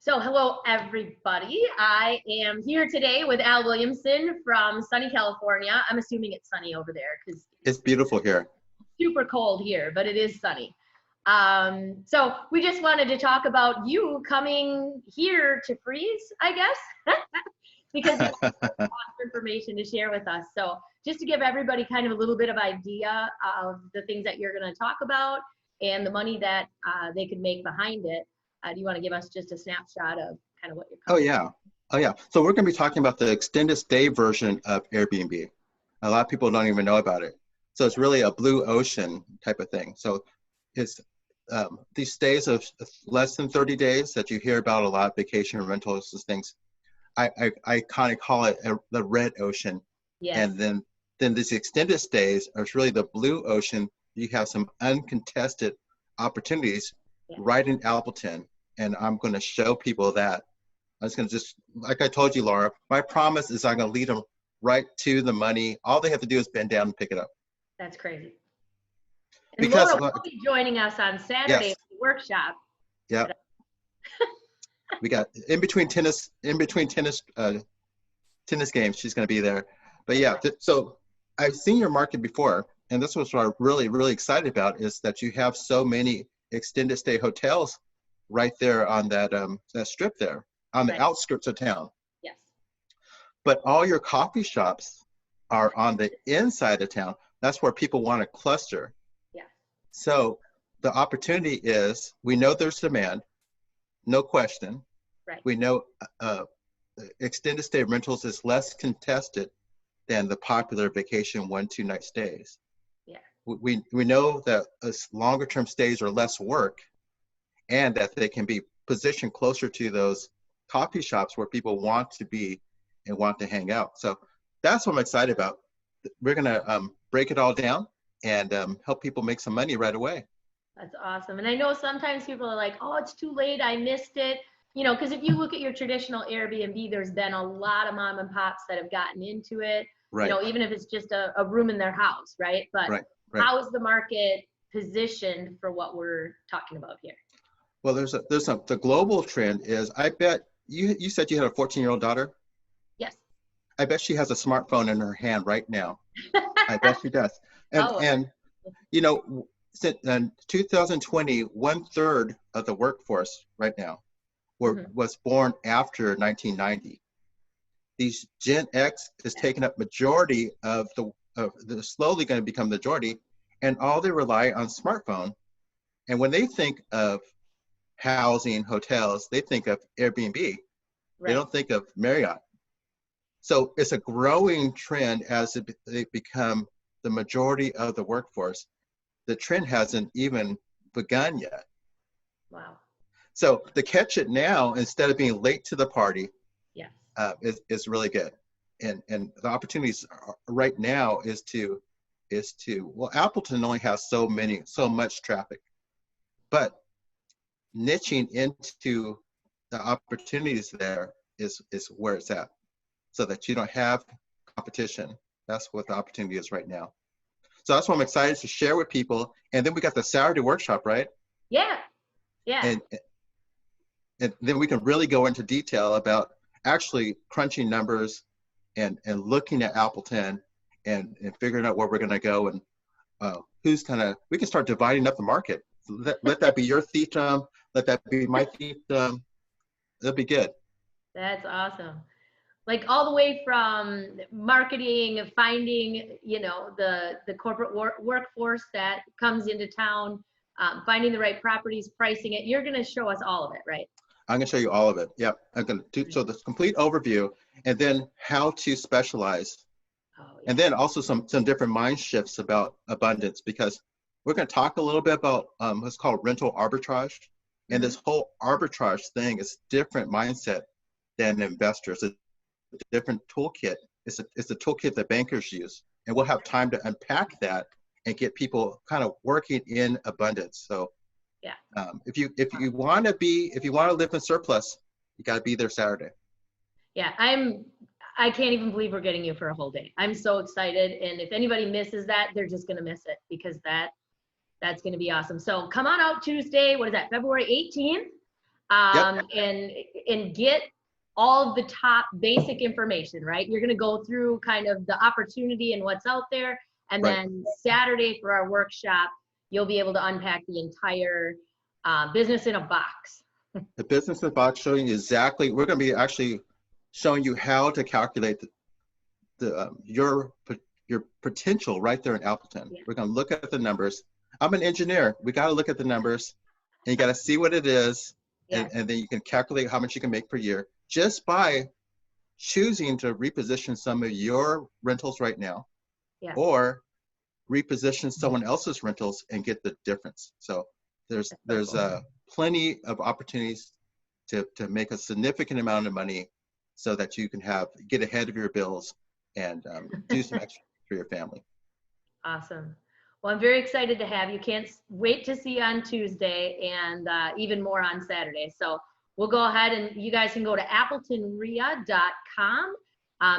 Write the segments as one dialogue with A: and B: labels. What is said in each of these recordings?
A: So hello, everybody. I am here today with Al Williamson from sunny California. I'm assuming it's sunny over there because
B: it's beautiful here.
A: Super cold here, but it is sunny. So we just wanted to talk about you coming here to freeze, I guess, because you have lots of information to share with us. So just to give everybody kind of a little bit of idea of the things that you're going to talk about and the money that they could make behind it. Do you want to give us just a snapshot of kind of what you're covering?
B: Oh yeah. So we're going to be talking about the extended stay version of Airbnb. A lot of people don't even know about it. So it's really a blue ocean type of thing. So it's these stays of less than 30 days that you hear about a lot, vacation rentals, these things. I kind of call it the red ocean.
A: Yes.
B: And then these extended stays are really the blue ocean. You have some uncontested opportunities right in Appleton. And I'm going to show people that. I was going to just, like I told you, Laura, my promise is I'm going to lead them right to the money. All they have to do is bend down and pick it up.
A: That's crazy. And
B: Because
A: Laura will be joining us on Saturday
B: yes.
A: at the workshop.
B: Yeah. We got in between tennis games, she's going to be there. But yeah, so I've seen your market before, and this was what I'm really, really excited about is that you have so many extended stay hotels right there on that strip there on the outskirts of town.
A: Yes.
B: But all your coffee shops are on the inside of town. That's where people want to cluster.
A: Yeah.
B: So the opportunity is, we know there's demand, no question.
A: Right.
B: We know extended stay rentals is less contested than the popular vacation 1-2 night stays.
A: Yeah.
B: We know that longer term stays are less work, and that they can be positioned closer to those coffee shops where people want to be and want to hang out. So that's what I'm excited about. We're going to break it all down and help people make some money right away.
A: That's awesome. And I know sometimes people are like, oh, it's too late, I missed it. You know, because if you look at your traditional Airbnb, there's been a lot of mom and pops that have gotten into it.
B: Right.
A: You know, even if it's just a room in their house, right? But
B: right.
A: How is the market positioned for what we're talking about here?
B: Well, the global trend is, I bet you said you had a 14-year-old daughter?
A: Yes.
B: I bet she has a smartphone in her hand right now. I bet she does. And you know, since 2020, 1/3 of the workforce right now was born after 1990. These Gen X is taking up majority of the slowly going to become the majority, and all they rely on smartphone. And when they think of housing, hotels, they think of Airbnb. Right. They don't think of Marriott. So it's a growing trend as they become the majority of the workforce. The trend hasn't even begun yet.
A: Wow.
B: So to catch it now, instead of being late to the party, is really good. And the opportunities right now is to well, Appleton only has so much traffic, but niching into the opportunities there is where it's at, so that you don't have competition. That's what the opportunity is right now. So that's what I'm excited to share with people. And then we got the Saturday workshop, right?
A: Yeah. Yeah.
B: And then we can really go into detail about actually crunching numbers and looking at Appleton and figuring out where we're going to go and we can start dividing up the market. Let that be your theme. Let that be my theme. That'll be good.
A: That's awesome. Like all the way from marketing, finding, you know, the corporate workforce that comes into town, finding the right properties, pricing it. You're going to show us all of it, right?
B: I'm going to show you all of it. Yeah, I'm going to do so the complete overview, and then how to specialize. Oh, yeah. And then also some different mind shifts about abundance, because we're going to talk a little bit about what's called rental arbitrage. And this whole arbitrage thing is different mindset than investors. It's a different toolkit. It's a toolkit that bankers use. And we'll have time to unpack that and get people kind of working in abundance. So yeah, if you want to live in surplus, you got to be there Saturday.
A: Yeah, I can't even believe we're getting you for a whole day. I'm so excited. And if anybody misses that, they're just going to miss it, because that's going to be awesome. So come on out Tuesday. What is that? February 18th. and get all of the top basic information, right? You're going to go through kind of the opportunity and what's out there. And then Saturday for our workshop, you'll be able to unpack the entire business in a box.
B: The business in a box, showing you exactly, we're going to be actually showing you how to calculate your potential right there in Appleton. Yeah. We're going to look at the numbers. I'm an engineer. We got to look at the numbers, and you got to see what it is, and then you can calculate how much you can make per year just by choosing to reposition some of your rentals right now, or reposition someone else's rentals and get the difference. So there's plenty of opportunities to make a significant amount of money so that you can get ahead of your bills and do some extra for your family.
A: Awesome. Well, I'm very excited to have you. Can't wait to see you on Tuesday and even more on Saturday. So we'll go ahead and you guys can go to appletonrea.com.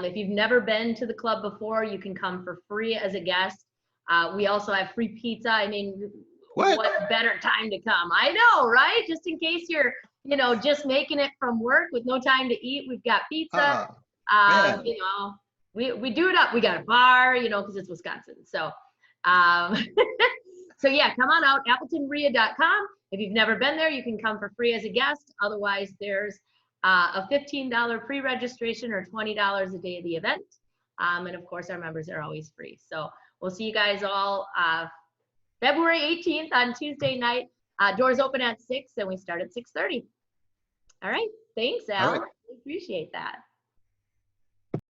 A: If you've never been to the club before, you can come for free as a guest. We also have free pizza. I mean, what better time to come? I know, right? Just in case you're, just making it from work with no time to eat, we've got pizza. We do it up. We got a bar, because it's Wisconsin. So, so yeah, come on out, appletonrea.com. If you've never been there, you can come for free as a guest. Otherwise, there's a $15 pre-registration or $20 a day of the event. And of course, our members are always free. So we'll see you guys all February 18th on Tuesday night. Doors open at 6 and we start at 6:30. All right. Thanks, Al. I appreciate that.